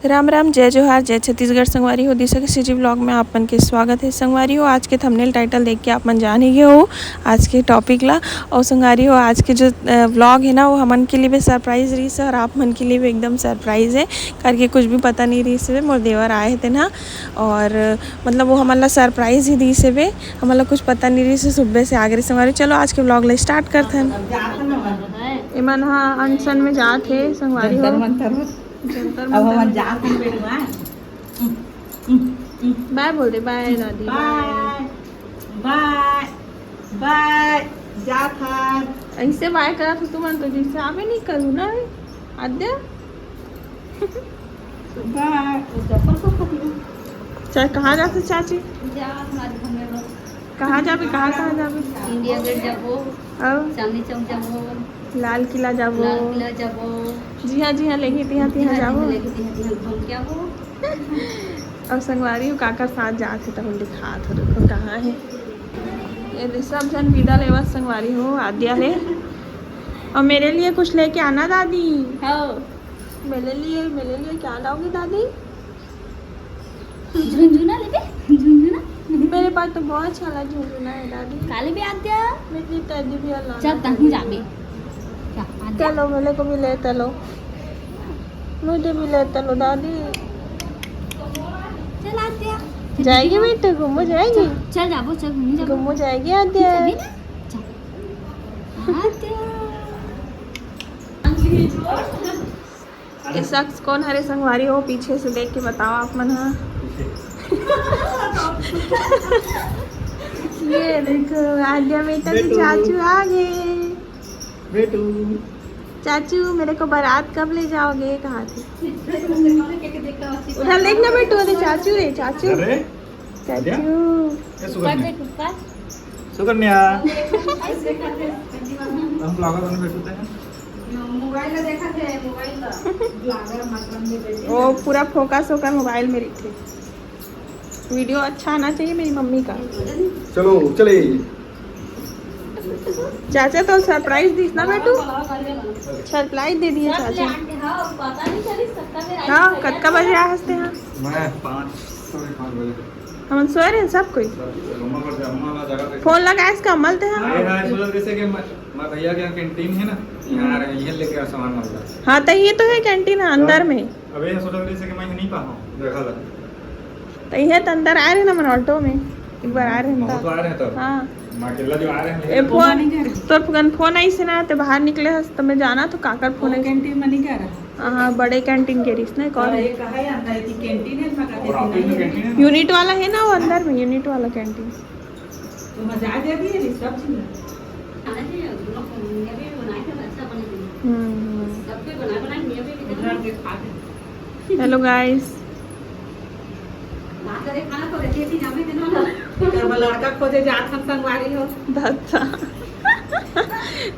राम राम, जय जोहार, जय छत्तीसगढ़। संगवारी हो दिशा के सीजी ब्लॉग में आप मन के स्वागत है। संगवारी हो आज के थंबनेल टाइटल देख के आप मन जान ही गए हो आज के टॉपिक ला। और संगवारी हो आज के जो व्लॉग है ना वो हमन के लिए भी सरप्राइज रही है और आप मन के लिए भी एकदम सरप्राइज है। करके कुछ भी पता नहीं रही से मोर देवर आए थे ना, और मतलब वो हमन ला सरप्राइज ही दी से वे हमन ला कुछ पता नहीं रही से सुबह से आगे संगवारी। चलो आज के व्लॉग ला स्टार्ट करते हैं। इमन हाँ अनशन में जात है संगवारी हो। अब हम जात हैं बेटवा। बाय बोल दे, बाय दादी, बाय बाय बाय जात हैं। ऐसे बाय करा तो तुम तो जैसे आवे नहीं करूँ ना आद्या। बाय चाहे कहाँ जाते चाची, कहाँ जाबे, कहाँ जाबे? इंडिया गेट जाबो, और चांदनी चौक जाबो, लाल किला जाबो। लाल किला जाबो। जी हाँ लेंगे तिहा जाबो। लेके तिहा घूम के आबो। और संगवारी हो काका साथ जाते तो हम दिखात हो, देखो कहाँ है ये सब जन विदा लेवा संगवारी हो आद्या ले। और मेरे लिए कुछ लेके आना दादी। हाँ मेरे लिए क्या लाओगी दादी? झुनझुना लेबे, झुनझुना मेरे पास तो बहुत अच्छा झुनझुना है दादी। काले भी आद्या मेरी टेडी भी अल्लाह। चल तहीं जाबे। क्या आद्या चलो मेरे को भी ले चलो, मुझे भी ले चलो दादी। चल आद्या जाएगी बेटे, घूमो जाएगी, चल जाबो, चल घूम जाबो, घूमो जाएगी आद्या। जाबे ना चल आद्या। ये शख्स कौन हरे संगवारी हो, पीछे से देख के बताओ आप मन। हाँ ये देखो आद्या बेटा के चाचू आ गए। बेटू चाचू मेरे को बारात कब ले जाओगे? कहाँ थे? उधर देखना बेटू, अरे चाचू रे चाचू, अरे चाचू। सुकन्या हम ब्लॉगर बने बैठते हैं। मोबाइल में देखा थे, मोबाइल का ब्लॉगर मतलब में बैठे। वो पूरा फोकस होकर मोबाइल में रखे। वीडियो अच्छा आना चाहिए मेरी मम्मी का। चलो चले। चाचा तो सरप्राइज दी ना बेटू, सरप्राइज दे दिए चाचा। हाँ कब बजे आ हंसते हैं? मैं 5 बजे हम सोए रहे सब कोई। फोन लगा इसका मलते हैं। जैसे कि मैं भैया के यहाँ कैंटीन है ना, यहाँ ये लेके सामान मिलता है। हाँ तो ये तो है कैंटीन है अंदर में। अबे सोचा जैसे कि मैं नहीं पाऊँ देखा था, तो ये तो अंदर आ रहे ना मन ऑटो में, एक बार आ रहे हैं बहुत तब। आ रहे हैं तब। हाँ मैं अकेला जो आ रहे हैं ए फोन तोर फगन फोन आई से ना तो बाहर निकले हस तो मैं जाना तो काकर फोन आई। कैंटीन में नहीं कह रहा। हाँ बड़े कैंटीन के रिस ना कौन है? ये कहा है अंदर की कैंटीन है, मैं और ऑफिस में कहती कैंटीन है ना? यूनिट वाला है ना वो अंदर में, यूनिट वाला कैंटीन। तो मजा दे दिए रे सब चीज। खाना चाहिए दुनिया भी बनाए थे अच्छा बने थे, हम्म। सब कुछ बना दुनिया भी घर के खाते हेलो गाइस, बात करे खाना तो रखिए थी जामे देना ना। कर लड़का खोजे जात हम संगवारी हो। दादा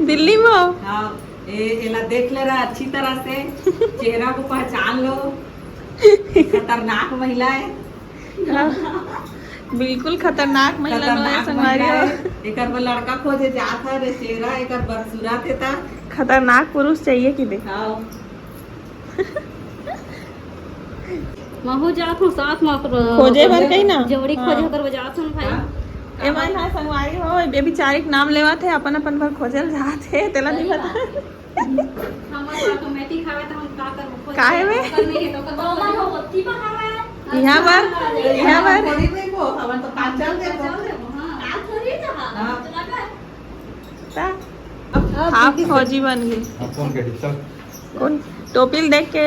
दिल्ली में हो? हाँ एला देख ले रहा अच्छी तरह से, चेहरा को पहचान लो। खतरनाक महिला है, बिल्कुल खतरनाक महिला नो है संगवारी हो। एकर वो लड़का खोजे जात है रे, चेहरा एकर बदसूरत है ता। खतरनाक पुरुष चाहिए कि दे। हाँ महू जात हूँ साथ में खोजे भर कहीं ना जोड़ी हाँ। खोजे कर जात हूँ भाई। ए मन हा संगवारी हो, ये बेचारी के नाम लेवा थे अपन अपन भर खोजल जात है तेला नहीं पता। हमारा ऑटोमेटिक आवे तो हम का करबो? काहे में? नहीं है तो कर मन हो होती पर आवे यहाँ पर थोड़ी नहीं को हवन तो काट चल दे चल दे हां आज थोड़ी था हाँ। चला ता आप फौजी बन गए। हाँ, फोन कर चल। कौन टोपिल देख के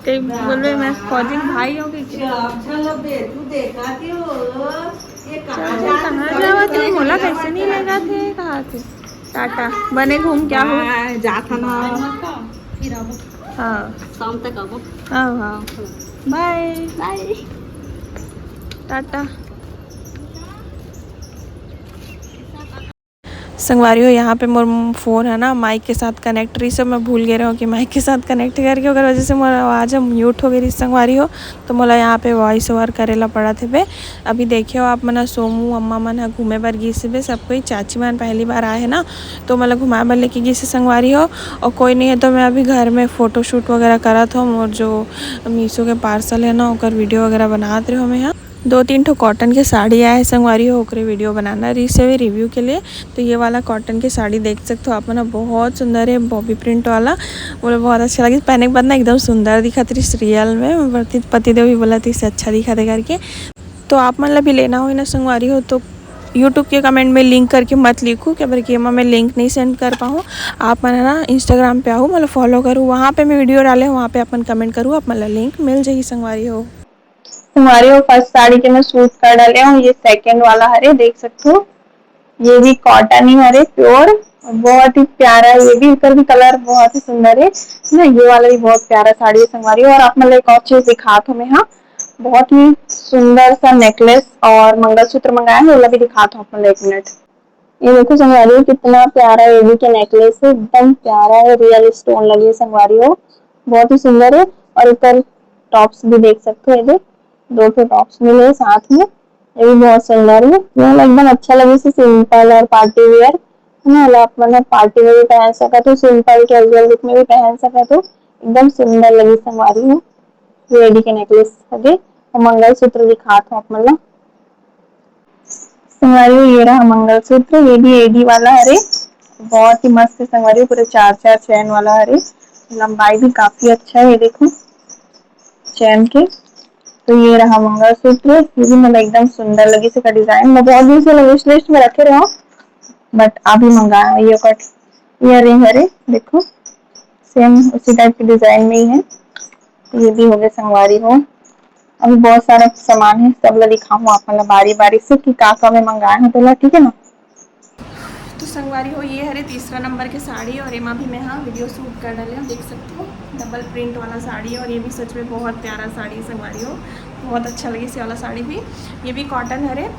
कई बोल रहे मैं फौजी के भाई हो गई क्या? चलो बे तू देखा कि हो ये कहां चल कहाँ जावा थे? मोला कैसे नहीं लगा थे? कहाँ थे? टाटा बने घूम क्या हो? जात ना फिर आबो हाँ शाम तक आबो। हाँ बाय बाय। टाटा। संगवारी हो यहाँ पे मोर फ़ोन है ना माइक के साथ कनेक्ट रही, सब मैं भूल गए रहा हूँ कि माइक के साथ कनेक्ट करके ओकर वजह से मोर आवाज़ म्यूट हो गई रही संगवारी हो, तो मोला यहाँ पे वॉइस ओवर करेला पड़ा थे बे। अभी देखियो आप मन सोमू अम्मा मन है घूमे बर गी से बे, सब कोई चाची मन पहली बार आए है ना, तो मतलब घुमाए बर लेके गई से संगवारी हो। और कोई नहीं है तो मैं अभी घर में फ़ोटो शूट वगैरह करा था, और जो मीशो के पार्सल है ना ओकर वीडियो वगैरह बनात रहे हो। मैं यहाँ 2-3 ठो कॉटन के साड़ी आए संगवारी हो, ओकरे वीडियो बनाना रही से रिव्यू के लिए। तो ये वाला कॉटन की साड़ी देख सकते हो आप ना, बहुत सुंदर है, बॉबी प्रिंट वाला, मुझे बहुत अच्छा लगी। पहने के बाद ना एकदम सुंदर दिखा थी रियल में, पतिदेव भी बोला थी इससे अच्छा दिखा दे करके। तो आप मतलब भी लेना हो ना संगवारी हो तो यूट्यूब के कमेंट में लिंक करके मत लिखूँ क्या बर कि मैं लिंक नहीं सेंड कर पाऊँ। आप मन है ना इंस्टाग्राम पे आओ, मतलब फॉलो करूँ, वहाँ पे मैं वीडियो डाले वहाँ पे अपन कमेंट करूँ, आप मतलब लिंक मिल जाएगी संगवारी हो। हमारे वो फर्स्ट साड़ी के मैं सूट कर डाले हूँ, ये सेकंड वाला हरे देख सकते हो, ये भी कॉटन ही हरे प्योर, बहुत ही प्यारा है, ये भी इसका भी कलर बहुत ही सुंदर है ना, ये वाला भी बहुत प्यारा साड़ी है संगवारी। और आप मतलब एक और चीज दिखा दो मैं, हाँ बहुत ही सुंदर सा नेकलेस और मंगलसूत्र मंगाया है, वो भी दिखा दो आप मतलब 1 मिनट। ये देखो संगवारी हो कितना प्यारा एडी के नेकलेस है, एकदम प्यारा है, रियल स्टोन लगी है संगवारी हो, बहुत ही सुंदर है। और ऊपर टॉप्स भी देख सकते हो, ये 2 टॉप्स मिले साथ में, ये भी बहुत सुंदर है, ये एकदम अच्छा लगे से सिंपल और पार्टी वेयर है ना, आप मतलब पार्टी वेयर भी पहन सका तो, सिंपल कैजुअल लुक में भी पहन सका तो एकदम सुंदर लगी संगवारी हो। ये एडी के नेकलेस लगे और मंगलसूत्र दिखा था आप मतलब संगवारी हो, ये रहा मंगलसूत्र, ये भी एडी वाला हरे, बहुत ही मस्त है संगवारी, पूरे 4-4 चैन वाला हरे, लंबाई भी काफी अच्छा है, ये देखो चैन के। तो ये रहा मंगलसूत्र, ये भी मतलब एकदम सुंदर लगी इसका डिजाइन, मैं बहुत दिन से विश लिस्ट में रखे रहा बट अभी मंगाया। ये कट इयररिंग हरे, देखो सेम उसी टाइप के डिजाइन में ही है, तो ये भी हो गए संगवारी हो। अभी बहुत सारा सामान है, सब ला दिखाऊँ आप मतलब बारी बारी से कि का मैं मंगाया है पहले, ठीक है ना। तो संगवारी हो ये हरे 3रा नंबर के साड़ी, और एमा भी मैं हाँ वीडियो शूट कर डाले, देख सकते हो डबल प्रिंट वाला साड़ी, और ये भी सच में बहुत प्यारा साड़ी है संगवारी हो, बहुत अच्छा लगी इस वाला साड़ी भी। ये भी कॉटन हरे,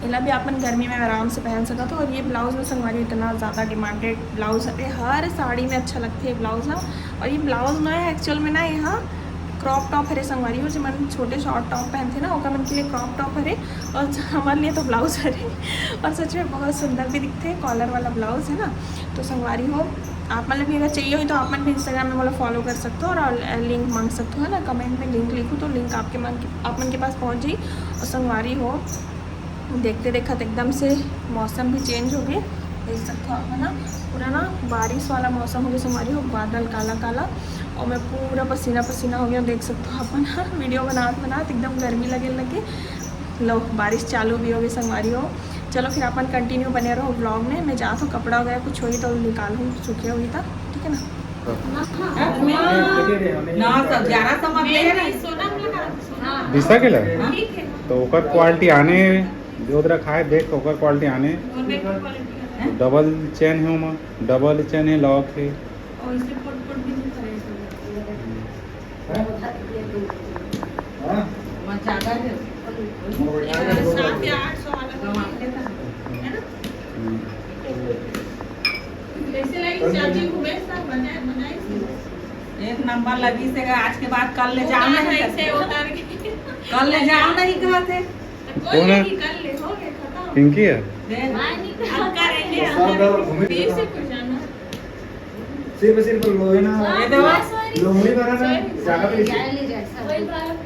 इला भी अपन गर्मी में आराम से पहन सका था। और ये ब्लाउज में संगवारी इतना ज़्यादा डिमांडेड ब्लाउज है, हर साड़ी में अच्छा लगती है ब्लाउज ना। और ये ब्लाउज ना है एक्चुअल में ना, यहाँ क्रॉप टॉप हरे संगवारी हो, जो मन छोटे शॉर्ट टॉप पहनते ना ओका मन के लिए क्रॉप टॉप हरे, और हमारे लिए तो ब्लाउज हरे, और सच में बहुत सुंदर भी दिखते हैं, कॉलर वाला ब्लाउज है ना। तो संगवारी हो आप मतलब भी अगर चाहिए हो तो आप मन भी इंस्टाग्राम में मतलब फॉलो कर सकते हो, और लिंक मांग सकते हो है ना, कमेंट में लिंक लिखो तो लिंक आप मन के पास पहुँच जाई। और संगवारी हो देखते देखते एकदम से मौसम भी चेंज हो गए, देख सकते हो आप है ना, पूरा ना बारिश वाला मौसम हो गया संगवारी हो, बादल काला काला, और मैं पूरा पसीना पसीना हो गया, देख सकते हो अपन हाँ वीडियो बनाते एकदम गर्मी लगे लो, बारिश चालू भी हो गई संगवारी हो। चलो फिर अपन कंटिन्यू बने रहो ब्लॉग में, मैं जाता हूँ कपड़ा वगैरह कुछ होगी तो निकालूँ, सूखे होगी था, ठीक है ना। ना सब 1100 में दे रहे दिशा के लगे तो ओकर क्वालिटी आने जो रखा है, देख ओकर क्वालिटी आने, डबल चेन है उमा, डबल चेन है, लॉक है, ज्यादा है 700 या 800 वाला है ना, कैसे लगी चाची घूमे सब बनाए 1 नंबर लगी से, आज के बाद कल ले जाओ नहीं, से उतर के कल ले जाओ नहीं कहते, कोई नहीं कर ले, हो गया खत्म, पिंकी है अब करेंगे हम फिर से कुछ जाना सिर्फ लोहे ना ये दो लोमड़ी करा ना जगह पे वही बात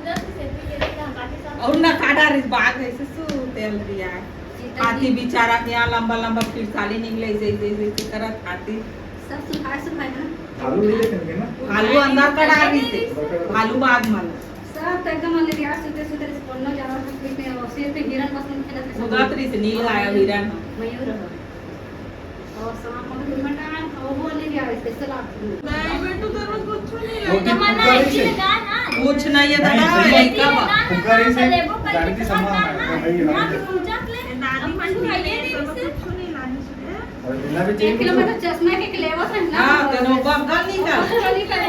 और ना काटा रिस बाग है ससु तेल दिया हाथी बेचारा के यहाँ लंबा लंबा फिर साली निकले जैसे करत हाथी सब सुखाए ना, आलू ले लेंगे ना, आलू अंदर कड़ा से आलू बाद मन सब एकदम अंदर यार सुते स्पॉन्नो जा रहा था, पे और सिर पे हिरन पसंद खेला था, उदातरी से नील आया वीरन मयूर और सांप को घुमटा वो ले गया स्पेशल आप नहीं बेटू तेरे को कुछ नहीं रोटी लगा, कुकर से कुछ नहीं है दादा लड़का बा कुकर से गाड़ी की सामान है भाई दादी मन के लिए कुछ नहीं लानी चाहिए। और बिना भी 1 किलोमीटर चश्मा के लेवा था ना, हां तनो बम गल नहीं कर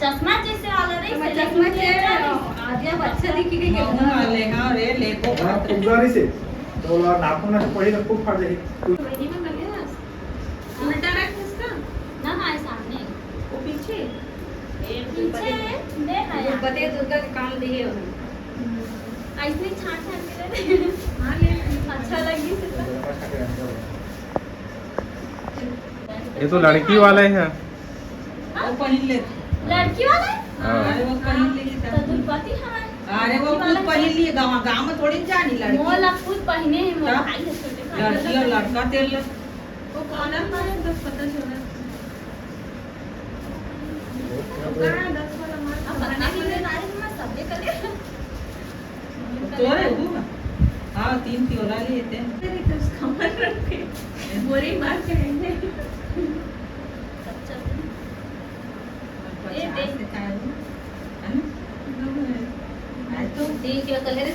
चश्मा जैसे वाला रे, चश्मा से आज अच्छा दिखी के ले हां रे ले को कुकर से तो नाखून से पड़ी खूब फाड़ जाएगी। वही में लगे ना उल्टा रख इसका ना ना सामने वो पीछे पीछे दे ना यार बते दुर्गा के काम दिए हो आइसक्रीम छाट छाट के दे हां ले अच्छा लगी से ये तो लड़की वाला है। वो पहन ले लड़की वाला अरे वो पहन ले तो दुर्पति हमारे अरे वो खुद पहन लिए गांव में थोड़ी जानी लड़की मोला खुद पहने हैं मोला क्या? भाई है छोटे भाई लड़की और लड़का तेल वो कौन है बस पता चला अब पता नहीं ले बारे में सब ये करे तोरे हूँ हाँ 3 त्योरा लिए थे तेरे कस कमर रखे बोरी मार के रहेंगे अच्छा ये देख दिखाया है ना तो देख के कलर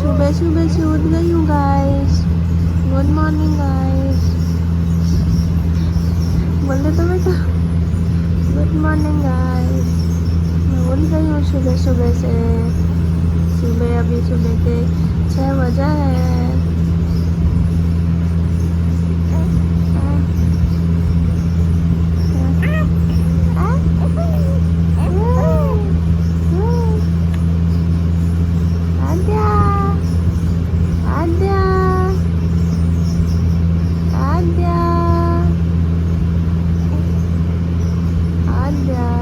सुबह सुबह से उठ गई हूँ गाइस। गुड मॉर्निंग गाइस, बोल दे तो बेटा गुड मॉर्निंग गाइस। मैं उठ गई हूँ सुबह सुबह से। सुबह अभी सुबह के 6 बजे है। आद्या